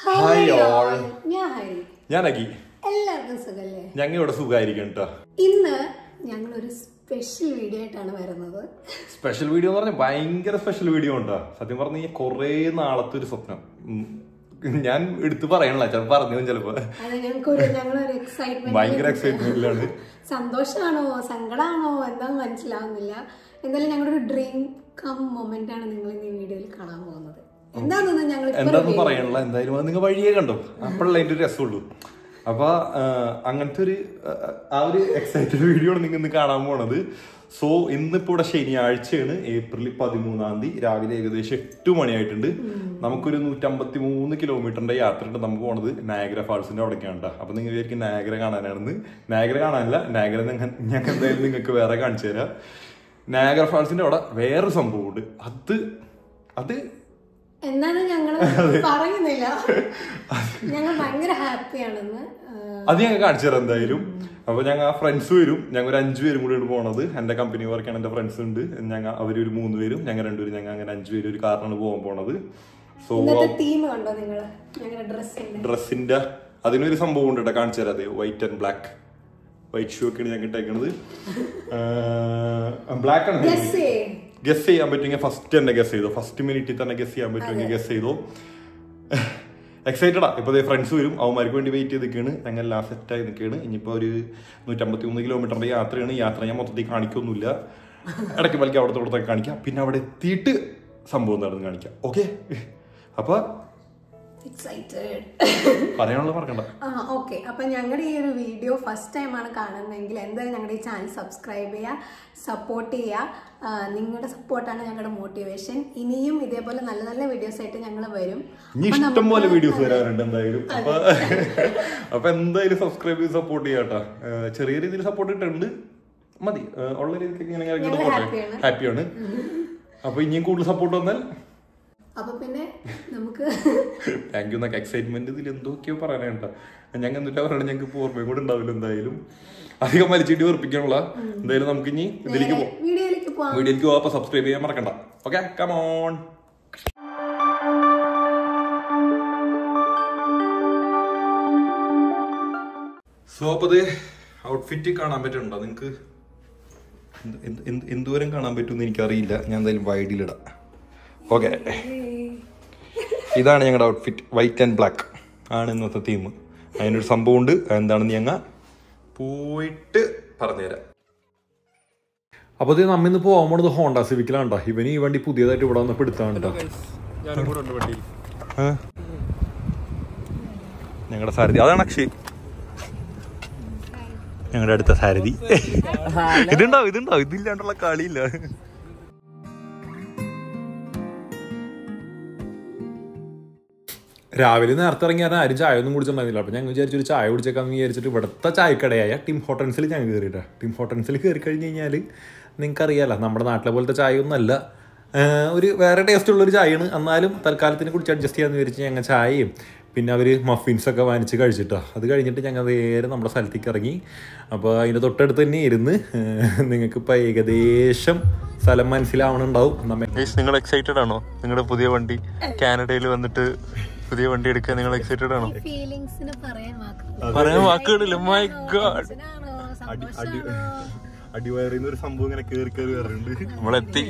Hi all. ഞാൻ അഗി. എല്ലാവർക്കും സുഖല്ലേ? ഞങ്ങൾ ഇവിടെ സുഖമായിരിക്കും കേട്ടോ. ഇന്ന് ഞങ്ങളൊരു സ്പെഷ്യൽ വീഡിയോ ആയിട്ടാണ് വരുന്നത്. സ്പെഷ്യൽ വീഡിയോ എന്ന് പറഞ്ഞാൽ ഭയങ്കര സ്പെഷ്യൽ വീഡിയോ ഉണ്ടോ. സത്യം പറഞ്ഞ കുറേ നാളത്തെ ഒരു സ്വപ്നം. ഞാൻ എടുത്ത് പറയണല്ലോ, ചിലപ്പോ പറഞ്ഞു ചിലപ്പോ. ഭയങ്കര എക്സൈറ്റ്മെന്റിലാണ്. സന്തോഷമാണോ സങ്കടമാണോ എന്താന്ന് മനസ്സിലാവുന്നില്ല. എന്തായാലും ഞങ്ങളുടെ ഒരു ഡ്രീം കം മൊമെന്റ് ആണ് നിങ്ങൾ ഇന്ന് ഈ വീഡിയോയിൽ കാണാൻ പോകുന്നത്. എന്താന്ന് പറയാനുള്ള എന്തായാലും അത് നിങ്ങൾ വഴിയേ കണ്ടോ, അപ്പോഴല്ല അതിന്റെ ഒരു രസമുള്ളൂ. അപ്പൊ അങ്ങനത്തെ ഒരു എക്സൈറ്റഡ് വീഡിയോ ആണ് നിങ്ങൾ ഇന്ന് കാണാൻ പോണത്. സോ ഇന്നിപ്പോ ഇവിടെ ശനിയാഴ്ചയാണ്, ഏപ്രിൽ 13 രാവിലെ ഏകദേശം 8 മണിയായിട്ടുണ്ട്. നമുക്കൊരു 153 കിലോമീറ്ററിന്റെ യാത്ര ഉണ്ട്. നമുക്ക് പോണത് നയാഗ്ര ഫാൾസിന്റെ അവിടേക്കാണ് കേട്ടോ. അപ്പൊ നിങ്ങൾ വിചാരിക്കും നയാഗ്ര കാണാനാണെന്ന്. നയാഗ്ര കാണാനല്ല, നയാഗ്ര ഞങ്ങൾക്ക് എന്തായാലും നിങ്ങൾക്ക് വേറെ കാണിച്ചു തരാം. നയാഗ്ര ഫാൾസിന്റെ അവിടെ വേറൊരു സംഭവമുണ്ട്. അത് എന്നാലും ഞങ്ങള് പറയുന്നില്ല, ഞങ്ങൾ ഭയങ്കര ഹാപ്പിയാണെന്ന്. അത് ഞങ്ങൾ കാണിച്ചു തരാം എന്തായാലും. അപ്പൊ ഞങ്ങൾ ആ ഫ്രണ്ട്സ് വരും, ഞങ്ങൾ ഒരു 5 പേരും കൂടി പോണത്. എന്റെ കമ്പനി വർക്കാണ്, എന്റെ ഫ്രണ്ട്സ് ഉണ്ട്. അവരൊരു 3 പേരും, ഞങ്ങൾ 2 പേരും, ഞങ്ങൾ അങ്ങനെ 5 പേരും ഒരു കാറിനാണ് പോകാൻ പോണത്. സോ ഡ്രസ്സിന്റെ അതിനൊരു സംഭവം ഉണ്ട് കേട്ടോ, കാണിച്ചു തരാം. അതെ, white and black. White shoe ഒക്കെയാണ് ഞങ്ങൾ ഇട്ടേക്കണത്. ബ്ലാക്ക് ആണ്. ഗസ് ചെയ്യാൻ പറ്റുമെങ്കിൽ ഫസ്റ്റ് തന്നെ ഗസ് ചെയ്തോ. ഫസ്റ്റ് മിനിറ്റിൽ തന്നെ ഗസ് ചെയ്യാൻ പറ്റുമെങ്കിൽ ഗസ് ചെയ്തോ. എക്സൈറ്റഡാ. ഇപ്പൊ ഫ്രണ്ട്സ് വരും, അവന്മാർക്ക് വേണ്ടി വെയിറ്റ് ചെയ്ത് നിൽക്കുകയാണ്. ഞങ്ങൾ എല്ലാം സെറ്റായി നിൽക്കുകയാണ്. ഇനിയിപ്പോൾ ഒരു 153 കിലോമീറ്ററിന്റെ യാത്രയാണ്. യാത്ര ഞാൻ മൊത്തത്തിൽ കാണിക്കൊന്നുമില്ല, ഇടയ്ക്ക് പലിക്ക് അവിടുത്തെ ഇവിടത്തൊക്കെ കാണിക്കാം. പിന്നെ അവിടെ എത്തിയിട്ട് സംഭവം നടന്ന് കാണിക്കാം. ഓക്കെ, അപ്പൊ പറയാനുള്ളത് മറക്കണ്ട. ഓക്കെ, അപ്പൊ ഞങ്ങളുടെ ഈ ഒരു വീഡിയോ ഫസ്റ്റ് ടൈം ആണ് കാണുന്നതെങ്കിൽ എന്തായാലും ഞങ്ങളുടെ ഈ ചാനൽ സബ്സ്ക്രൈബ് ചെയ്യുക, സപ്പോർട്ട് ചെയ്യുക. നിങ്ങളുടെ സപ്പോർട്ടാണ് ഞങ്ങളുടെ മോട്ടിവേഷൻ. ഇനിയും ഇതേപോലെ നല്ല നല്ല വീഡിയോസ് ആയിട്ട് ഞങ്ങൾ വരും. ഇഷ്ടം പോലെ വീഡിയോസ് വരാറുണ്ട് എന്തായാലും. അപ്പൊ എന്തായാലും സബ്സ്ക്രൈബ് ചെയ്ത് സപ്പോർട്ട് ചെയ്യാട്ടോ. ചെറിയ രീതിയിൽ സപ്പോർട്ട് ഇട്ടുണ്ട്, മതി. ഉള്ള രീതിക്ക് ഇങ്ങനെ ഹാപ്പിയാണ്. അപ്പൊ ഇനിയും കൂടുതൽ സപ്പോർട്ട് വന്നാൽ അപ്പൊ പിന്നെ നമുക്ക് താങ്ക് യു എന്നൊക്കെ എക്സൈറ്റ്മെന്റ് ഇതിൽ എന്തൊക്കെയോ പറയാനായിട്ടാ. ഞങ്ങൾ എന്നിട്ടാ പറയണത്, ഞങ്ങൾക്ക് ഓർമ്മയും കൂടെ ഉണ്ടാവില്ല. എന്തായാലും അധികം വലിച്ചിട്ട് ഉറപ്പിക്കാനുള്ള. എന്തായാലും നമുക്ക് ഇനി ഇതിലേക്ക് പോവാം, വീഡിയോയിലേക്ക് പോവാം. അപ്പൊ സബ്സ്ക്രൈബ് ചെയ്യാൻ മറക്കണ്ട. Okay, come on. സോ അപ്പൊ അത് ഔട്ട്ഫിറ്റ് കാണാൻ പറ്റുന്നുണ്ടോ നിങ്ങക്ക്? എന്തോരം കാണാൻ പറ്റുമെന്ന് എനിക്കറിയില്ല. ഞാൻ എന്തായാലും വൈഡിലിടാം. ഓക്കെ, ഇതാണ് ഞങ്ങളുടെ ഔട്ട്ഫിറ്റ്. വൈറ്റ് ആൻഡ് ബ്ലാക്ക് ആണ് ഇന്നത്തെ തീം. അതിനൊരു സംഭവം ഉണ്ട്, എന്താണെന്ന് ഞങ്ങൾ പോയിട്ട് പറഞ്ഞുതരാം. അപ്പോൾ ഇത് നമ്മ ഇന്ന് പോകാൻ പോണത് ഹോണ്ട സിവിക്കിലാണ്ടോ. ഇവന് ഈ വണ്ടി പുതിയതായിട്ട് ഇവിടെ വന്നപ്പോൾ എടുത്താണ്ടോ. ഞങ്ങളുടെ സാരഥി അതാണ് അക്ഷയ്, ഞങ്ങളുടെ അടുത്ത സാരഥി. ഇതുണ്ടാവും ഇതില്ലാണ്ടുള്ള കളിയില്ല. രാവിലെ നേരത്തെ ഇറങ്ങിയാൽ ആരും ചായ ഒന്നും കുടിച്ചിട്ടുണ്ടായിരുന്നില്ല. അപ്പോൾ ഞങ്ങൾ വിചാരിച്ചൊരു ചായ കുടിച്ചേക്കാന്ന് വിചാരിച്ചിട്ട് ഇവിടുത്തെ ചായക്കടയായ ടിം ഹോട്ടൻസിൽ ഞങ്ങൾ കയറിയിട്ടാണ്. ടിം ഹോട്ടൻസിൽ കയറി കഴിഞ്ഞ് കഴിഞ്ഞാൽ നിങ്ങൾക്കറിയാമല്ലോ, നമ്മുടെ നാട്ടിലെ പോലത്തെ ചായ ഒന്നുമല്ല, ഒരു വേറെ ടേസ്റ്റുള്ളൊരു ചായയാണ്. എന്നാലും തൽക്കാലത്തിന് കുടിച്ച് അഡ്ജസ്റ്റ് ചെയ്യാമെന്ന് വിചാരിച്ച് ഞങ്ങൾ ചായയും പിന്നെ അവർ മഫിൻസൊക്കെ വാങ്ങിച്ച് കഴിച്ചിട്ടാണ്. അത് കഴിഞ്ഞിട്ട് ഞങ്ങൾ നേരെ നമ്മുടെ സ്ഥലത്തേക്ക് ഇറങ്ങി. അപ്പോൾ അതിൻ്റെ തൊട്ടടുത്ത് തന്നെ ഇരുന്ന് നിങ്ങൾക്കിപ്പോൾ ഏകദേശം സ്ഥലം മനസ്സിലാവണുണ്ടാവും. നിങ്ങൾ എക്സൈറ്റഡ് ആണോ? നിങ്ങളുടെ പുതിയ വണ്ടി കാനഡയിൽ വന്നിട്ട് പുതിയ വണ്ടി എടുക്കാൻ നിങ്ങൾ എക്സൈറ്റഡ് ആണോ? പറയാൻ വാക്കുകളില്ല. മൈ ഗോഡ്, അടിവയറിന്ന് ഒരു സംഭവം ഇങ്ങനെ കേറി വരുന്നുണ്ട്. നമ്മളെത്തി.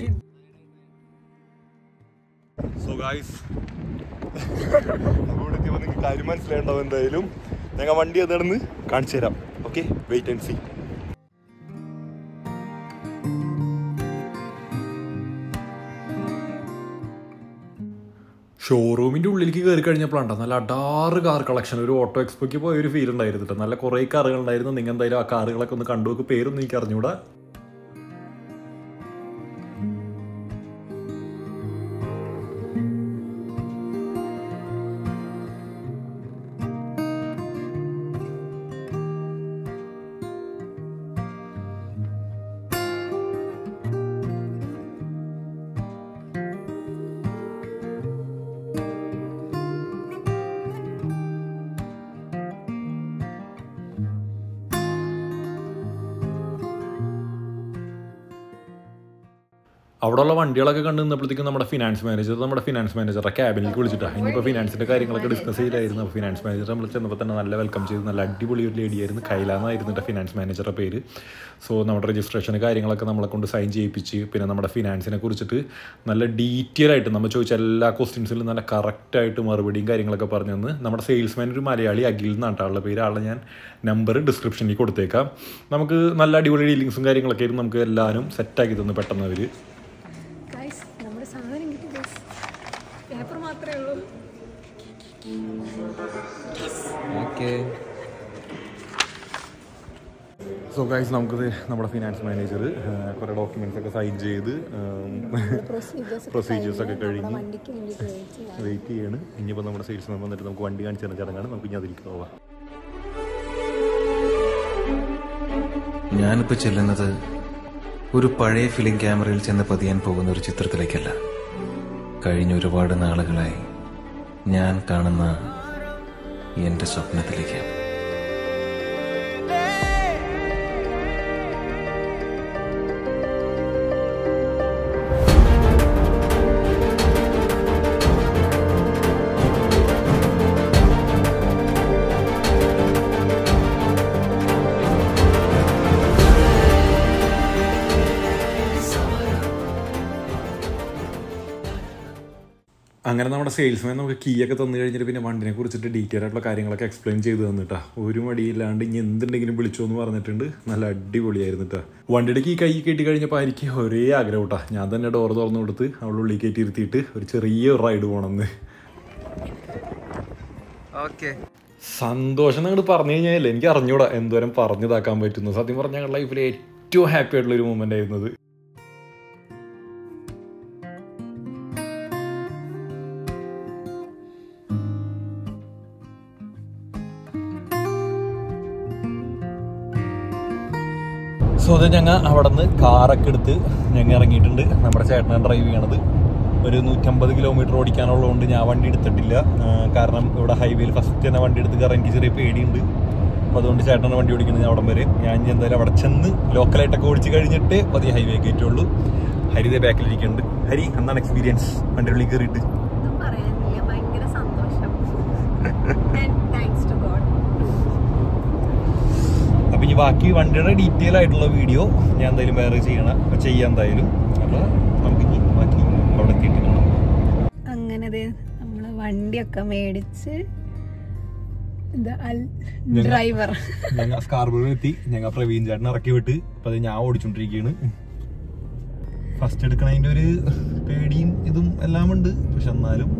സോ ഗായ്സ്, അവിടെ എത്തിയപ്പോൾ നിങ്ങൾക്ക് കാര്യം മനസ്സിലായിട്ടുണ്ടാവും. എന്തായാലും ഞങ്ങൾ വണ്ടി അതാണെന്ന് കാണിച്ചു തരാം. Okay, wait and see. ഷോറൂമിൻ്റെ ഉള്ളിലേക്ക് കയറി കഴിഞ്ഞപ്പോഴാണ് നല്ല അടാറ് കാർ കളക്ഷൻ. ഒരു ഓട്ടോ എക്സ്പോയ്ക്ക് പോയ ഒരു ഫീൽ ഉണ്ടായിരുന്നു കേട്ടോ. നല്ല കുറേ കാറുകൾ ഉണ്ടായിരുന്നു. നിങ്ങൾ എന്തായാലും ആ കാറുകളൊക്കെ ഒന്ന് കണ്ടുപോക്ക്. പേരൊന്നും എനിക്ക് അറിഞ്ഞൂടാ. അവിടെയുള്ള വണ്ടികളൊക്കെ കണ്ടു നിന്നപ്പോഴത്തേക്കും നമ്മുടെ ഫിനാൻസ് മാനേജറുടെ ക്യാബിനിലേക്ക് വിളിച്ചിട്ടാണ്. ഇനിയിപ്പോൾ ഫിനാൻസിൻ്റെ കാര്യങ്ങളൊക്കെ ഡിസ്കസ് ചെയ്തായിരുന്നു. അപ്പോൾ ഫിനാൻസ് മാനേജർ നമ്മൾ ചെന്നപ്പോൾ തന്നെ നല്ല വെൽക്കം ചെയ്ത് നല്ല അടിപൊളി ഒരു ലേഡിയായിരുന്നു. കൈലാന്നായിരുന്നു ഫിനാൻസ് മാനേജറുടെ പേര്. സോ നമ്മുടെ രജിസ്ട്രേഷൻ കാര്യങ്ങളൊക്കെ നമ്മളെ കൊണ്ട് സൈൻ ചെയ്യിപ്പിച്ച് പിന്നെ നമ്മുടെ ഫിനാൻസിനെ കുറിച്ചിട്ട് നല്ല ഡീറ്റെയിൽ ആയിട്ട് നമ്മൾ ചോദിച്ച എല്ലാ ക്വസ്റ്റ്യൻസിലും നല്ല കറക്റ്റായിട്ട് മറുപടിയും കാര്യങ്ങളൊക്കെ പറഞ്ഞു തന്ന് നമ്മുടെ സെയിൽസ്മാൻ ഒരു മലയാളി അഖിൽ എന്നാട്ടാളുടെ പേര്. ആളെ ഞാൻ നമ്പർ ഡിസ്ക്രിപ്ഷനിൽ കൊടുത്തേക്കാം. നമുക്ക് നല്ല അടിപൊളി ഡീലിങ്സും കാര്യങ്ങളൊക്കെ ആയിരുന്നു. നമുക്ക് എല്ലാവരും സെറ്റാക്കി തന്നു പെട്ടെന്ന് അവർ. പേപ്പർ മാത്രമേ ഉള്ളൂ. സോ ഗൈസ് നമുക്കിത് നമ്മുടെ ഫിനാൻസ് മാനേജർ കുറേ ഡോക്യുമെൻറ്റ്സ് ഒക്കെ സൈൻ ചെയ്ത് പ്രൊസീജിയേഴ്സൊക്കെ കഴിഞ്ഞ് വെയിറ്റ് ചെയ്യാണ്. ഇനിയിപ്പോൾ നമ്മുടെ സെയിൽസ് വന്നിട്ട് നമുക്ക് വണ്ടി കാണിച്ചു തരുന്ന ചടങ്ങാണ്. നമുക്ക് ഇനി അതിലേക്ക് പോവാം. ഞാനിപ്പോൾ ചെല്ലുന്നത് ഒരു പഴയ ഫിലിം ക്യാമറയിൽ ചെന്ന് പതിയാൻ പോകുന്ന ഒരു ചിത്രത്തിലേക്കല്ല. കഴിഞ്ഞ ഒരുപാട് നാളുകളായി ഞാൻ കാണുന്ന എൻ്റെ സ്വപ്നത്തിലേക്ക്. അങ്ങനെ നമ്മുടെ സെയിൽസ്മാൻ നമുക്ക് കീ ഒക്കെ തന്നു കഴിഞ്ഞിട്ട് പിന്നെ വണ്ടിനെ കുറിച്ചിട്ട് ഡീറ്റെയിൽ ആയിട്ടുള്ള കാര്യങ്ങളൊക്കെ എക്സ്പ്ലെയിൻ ചെയ്ത് തന്നിട്ടാ. ഒരു മടിയില്ലാണ്ട് ഇനി എന്തുണ്ടെങ്കിലും വിളിച്ചോ എന്ന് പറഞ്ഞിട്ടുണ്ട്. നല്ല അടിപൊളിയായിരുന്നു കേട്ടോ. വണ്ടിയുടെ കീ കൈ കെട്ടി കഴിഞ്ഞപ്പോൾ എനിക്ക് ഒരേ ആഗ്രഹം കേട്ടോ. ഞാൻ തന്നെ ഡോർ തുറന്നു കൊടുത്ത് അവളുടെ ഉള്ളിൽ കയറ്റി ഇരുത്തിയിട്ട് ഒരു ചെറിയ റൈഡ് പോകണമെന്ന്. സന്തോഷം നിങ്ങൾ പറഞ്ഞു കഴിഞ്ഞാൽ എനിക്ക് അറിഞ്ഞൂടാ എന്തോരം പറഞ്ഞതാക്കാൻ പറ്റുന്നു. സത്യം പറഞ്ഞാൽ ഞങ്ങളുടെ ലൈഫിൽ ഏറ്റവും ഹാപ്പി ആയിട്ടുള്ളൊരു മൂമെൻ്റ് ആയിരുന്നത്. സോ അത് ഞങ്ങൾ അവിടെ നിന്ന് കാറൊക്കെ എടുത്ത് ഞങ്ങൾ ഇറങ്ങിയിട്ടുണ്ട്. നമ്മുടെ ചേട്ടനാണ് ഡ്രൈവ് ചെയ്യണത്. ഒരു 150 കിലോമീറ്റർ ഓടിക്കാനുള്ളതുകൊണ്ട് ഞാൻ വണ്ടി എടുത്തിട്ടില്ല. കാരണം ഇവിടെ ഹൈവേയിൽ ഫസ്റ്റ് തന്നെ വണ്ടി എടുത്ത് കയറാൻ എനിക്ക് ചെറിയ പേടിയുണ്ട്. അപ്പോൾ അതുകൊണ്ട് ചേട്ടനാണ് വണ്ടി ഓടിക്കുന്നത് അവിടം വരെ. ഞാൻ എന്തായാലും അവിടെ ചെന്ന് ലോക്കലായിട്ടൊക്കെ ഓടിച്ച് കഴിഞ്ഞിട്ട് പതിയെ ഹൈവേ കയറ്റുള്ളൂ. ഹരിതേ ബാക്കിലിരിക്കുന്നുണ്ട്. ഹരി, എന്താണ് എക്സ്പീരിയൻസ് വണ്ടി ഉള്ളിൽ കയറിയിട്ട്? അപ്പം ഇനി ബാക്കി വണ്ടിയുടെ ഡീറ്റെയിൽ ആയിട്ടുള്ള വീഡിയോ ഞാൻ എന്തായാലും വേറെ ചെയ്യാം എന്തായാലും. അപ്പോൾ നമുക്ക് ഇനി ബാക്കി അവിടെ കേട്ടിട്ടുണ്ട്. അങ്ങനെ നമ്മൾ വണ്ടിയൊക്കെ മേടിച്ച് ഡ്രൈവർ ഞങ്ങൾ സ്കാർബറോ എത്തി. ഞങ്ങൾ പ്രവീൺ ചേട്ടൻ ഇറക്കി വിട്ട് ഇപ്പം അത് ഞാൻ ഓടിച്ചോണ്ടിരിക്കുകയാണ്. ഫസ്റ്റ് എടുക്കണതിൻ്റെ ഒരു പേടിയും ഇതും എല്ലാം ഉണ്ട്. പക്ഷെ എന്നാലും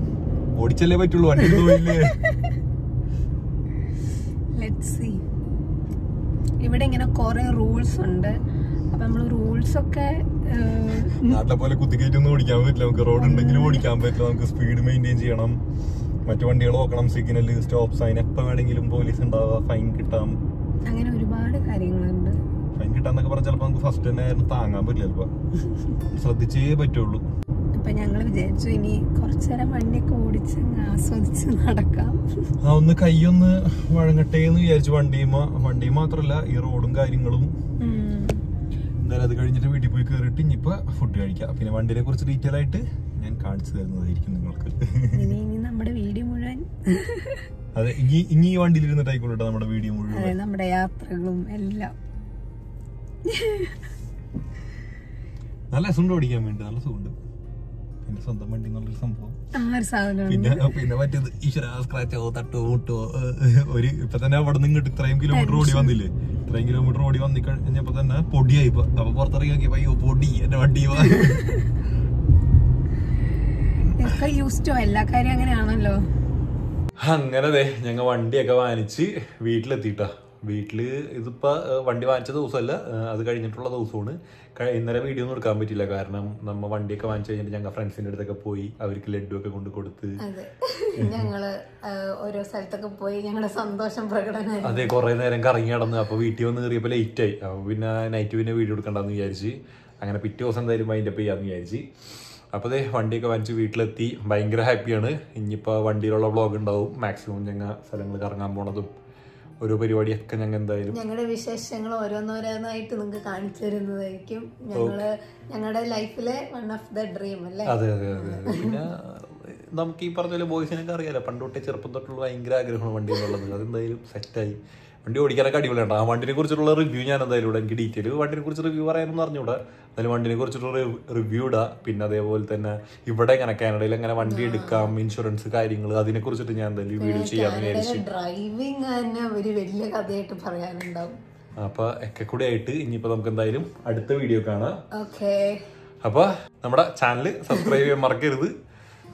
ഓടിച്ചല്ലേ പറ്റുള്ളൂ, വണ്ടി പോയില്ലേ. Let's see. ഇവിടെ ഇങ്ങനെ കുറെ റൂൾസ് ഉണ്ട്. അപ്പൊ നമ്മള് റൂൾസ് ഒക്കെ നാട്ടിലെ പോലെ കുത്തിക്കയറ്റൊന്നും ഓടിക്കാൻ പറ്റില്ല. നമുക്ക് റോഡ് ഉണ്ടെങ്കിലും ഓടിക്കാൻ പറ്റില്ല. നമുക്ക് സ്പീഡ് മെയിൻറ്റെയിൻ ചെയ്യണം. മറ്റു വണ്ടികൾ നോക്കണം, സിഗ്നല്, സ്റ്റോപ്പ് സൈൻ, എപ്പോൾ വേണമെങ്കിലും പോലീസ് ഉണ്ടാവുക, ഫൈൻ കിട്ടാം. അങ്ങനെ ഒരുപാട് കാര്യങ്ങളുണ്ട്. ഫൈൻ കിട്ടാന്നൊക്കെ പറഞ്ഞാൽ ചിലപ്പോൾ നമുക്ക് ഫസ്റ്റ് തന്നെ താങ്ങാൻ പറ്റില്ല. ചിലപ്പോ ശ്രദ്ധിച്ചേ പറ്റുള്ളൂ. അപ്പൊ ഞങ്ങള് വിചാരിച്ചു ഇനി കുറച്ചേരം വണ്ടിയൊക്കെ ഓടിച്ച് ആസ്വദിച്ച് നടക്കാം. ഒന്ന് കൈയൊന്ന് വഴങ്ങട്ടെ എന്ന് വിചാരിച്ചു. വണ്ടി മാത്രല്ല ഈ റോഡും കാര്യങ്ങളും. എന്തായാലും അത് കഴിഞ്ഞിട്ട് വീട്ടിൽ പോയി കയറിയിട്ട് ഇനിയിപ്പോ ഫുഡ് കഴിക്കാം. പിന്നെ വണ്ടിനെ കുറിച്ച് ഡീറ്റെയിൽ ആയിട്ട് ഞാൻ കാണിച്ചു തരുന്നതായിരിക്കും നിങ്ങൾക്ക്. ഇനി നമ്മുടെ വീഡിയോ മുഴുവൻ അതെ, ഇനി ഈ വണ്ടിയിൽ ഇരുന്നിട്ടായിക്കോട്ടെ നമ്മുടെ വീഡിയോ മുഴുവൻ, നമ്മുടെ യാത്രകളും എല്ലാം. നല്ല സുഖം ഓടിക്കാൻ വേണ്ടി, നല്ല സുഖമുണ്ട്. എന്റെ സ്വന്തം വണ്ടി എന്നുള്ളൊരു സംഭവം. പിന്നെ മറ്റേത് ഈശ്വര സ്ക്രാച്ചോ തട്ടോ മുട്ടോ ഒരു ഇപ്പൊ തന്നെ അവിടെ നിന്ന് ഇങ്ങോട്ട് ഇത്രയും കിലോമീറ്റർ ഓടി വന്നില്ലേ. ഇത്രയും കിലോമീറ്റർ ഓടി വന്നി കഴിഞ്ഞപ്പോ തന്നെ പൊടിയായി. അപ്പൊ പുറത്തിറങ്ങി നോക്കിയപ്പോ അയ്യോ പൊടി, എന്റെ വണ്ടി എല്ലാ കാര്യം അങ്ങനെയാണല്ലോ. അങ്ങനെ ഞങ്ങൾ വണ്ടിയൊക്കെ വാങ്ങിച്ച് വീട്ടിലെത്തിയിട്ടാ. വീട്ടില് ഇതിപ്പോ വണ്ടി വാങ്ങിച്ച ദിവസമല്ല, അത് കഴിഞ്ഞിട്ടുള്ള ദിവസമാണ്. ഇന്നലെ വീഡിയോ ഒന്നും എടുക്കാൻ പറ്റില്ല. കാരണം നമ്മ വണ്ടിയൊക്കെ വാങ്ങിച്ചു കഴിഞ്ഞിട്ട് ഞങ്ങൾ ഫ്രണ്ട്സിന്റെ അടുത്തൊക്കെ പോയി അവർക്ക് ലഡു ഒക്കെ കൊണ്ട് കൊടുത്ത് ഞങ്ങള് ഓരോ സ്ഥലത്തൊക്കെ പോയി ഞങ്ങളുടെ സന്തോഷം പ്രകടനം. അതെ, കുറെ നേരം കറങ്ങി നടന്ന്. അപ്പൊ വീട്ടിൽ വന്ന് കയറിയപ്പോൾ ലേറ്റ് ആയി. അപ്പൊ പിന്നെ നൈറ്റ് പിന്നെ വീഡിയോ എടുക്കണ്ടെന്ന് വിചാരിച്ച് അങ്ങനെ പിറ്റേ ദിവസം എന്തായാലും മൈൻഡപ്പ് ചെയ്യാന്ന് വിചാരിച്ച്. അപ്പോൾ വണ്ടിയൊക്കെ വാങ്ങിച്ച് വീട്ടിലെത്തി. ഭയങ്കര ഹാപ്പിയാണ്. ഇനിയിപ്പോൾ വണ്ടിയിലുള്ള വ്ളോഗ് ഉണ്ടാവും. മാക്സിമം ഞങ്ങൾ സ്ഥലങ്ങൾ കറങ്ങാൻ പോണതും ഓരോ പരിപാടിയൊക്കെ ഞങ്ങൾ എന്തായാലും ഞങ്ങളുടെ വിശേഷങ്ങൾ ഓരോന്നോരോന്നായിട്ട് നിങ്ങൾക്ക് കാണിച്ചു തരുന്നതായിരിക്കും. ഞങ്ങളുടെ ലൈഫിലെ വൺ ഓഫ് ദ ഡ്രീം അല്ലേ? അതെ അതെ അതെ അതെ. പിന്നെ നമുക്ക് ഈ പറഞ്ഞ പോലെ ബോയ്സിനൊക്കെ അറിയാലോ, പണ്ട് തൊട്ടേ ചെറുപ്പം തൊട്ടുള്ള ഭയങ്കര ആഗ്രഹമാണ് വണ്ടി എന്നുള്ളത്. അതെന്തായാലും സെറ്റായി. വണ്ടി ഓടിക്കാനൊക്കെ അടിപൊളിയാണ്. ആ വണ്ടിനെ കുറിച്ചുള്ള റിവ്യൂ ഞാൻ എന്തായാലും ഇവിടെ എനിക്ക് ഡീറ്റെയിൽ വണ്ടിനെ കുറിച്ച് റിവ്യൂ പറയാനൊന്നും അറിഞ്ഞൂടാ. എന്തായാലും വണ്ടിനെ കുറിച്ചിട്ടുള്ള റിവ്യൂ ഇടാം. പിന്നെ അതേപോലെ തന്നെ ഇവിടെ എങ്ങനെ കാനഡയിൽ എങ്ങനെ വണ്ടി എടുക്കാം, ഇൻഷുറൻസ് കാര്യങ്ങൾ, അതിനെ കുറിച്ചിട്ട് ഞാൻ എന്തായാലും വീഡിയോ ചെയ്യാമെന്ന് വിചാരിച്ചു. ഡ്രൈവിംഗ് തന്നെ ഒരു വലിയ കഥയായിട്ട് പറയാനുണ്ടാവും. അപ്പൊ ഒക്കെ കൂടെ ആയിട്ട് ഇനിയിപ്പോ നമുക്ക് എന്തായാലും അടുത്ത വീഡിയോ കാണാം. ഓക്കെ, അപ്പൊ നമ്മുടെ ചാനൽ സബ്സ്ക്രൈബ് ചെയ്യാൻ മറക്കരുത്,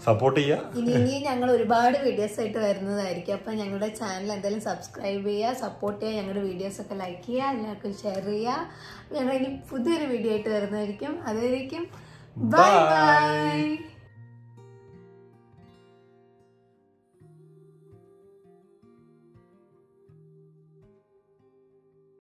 സപ്പോർട്ട് ചെയ്യുക. ഇനി ഞങ്ങൾ ഒരുപാട് വീഡിയോസ് ആയിട്ട് വരുന്നതായിരിക്കും. അപ്പൊ ഞങ്ങളുടെ ചാനൽ എന്തായാലും സബ്സ്ക്രൈബ് ചെയ്യുക, സപ്പോർട്ട് ചെയ്യുക, ഞങ്ങളുടെ വീഡിയോസ് ഒക്കെ ലൈക്ക് ചെയ്യുക, എല്ലാവർക്കും ഷെയർ ചെയ്യുക. ഞങ്ങൾ ഇനി പുതിയൊരു വീഡിയോ ആയിട്ട് വരുന്നതായിരിക്കും. അതുവരെയും ബൈ ബൈ.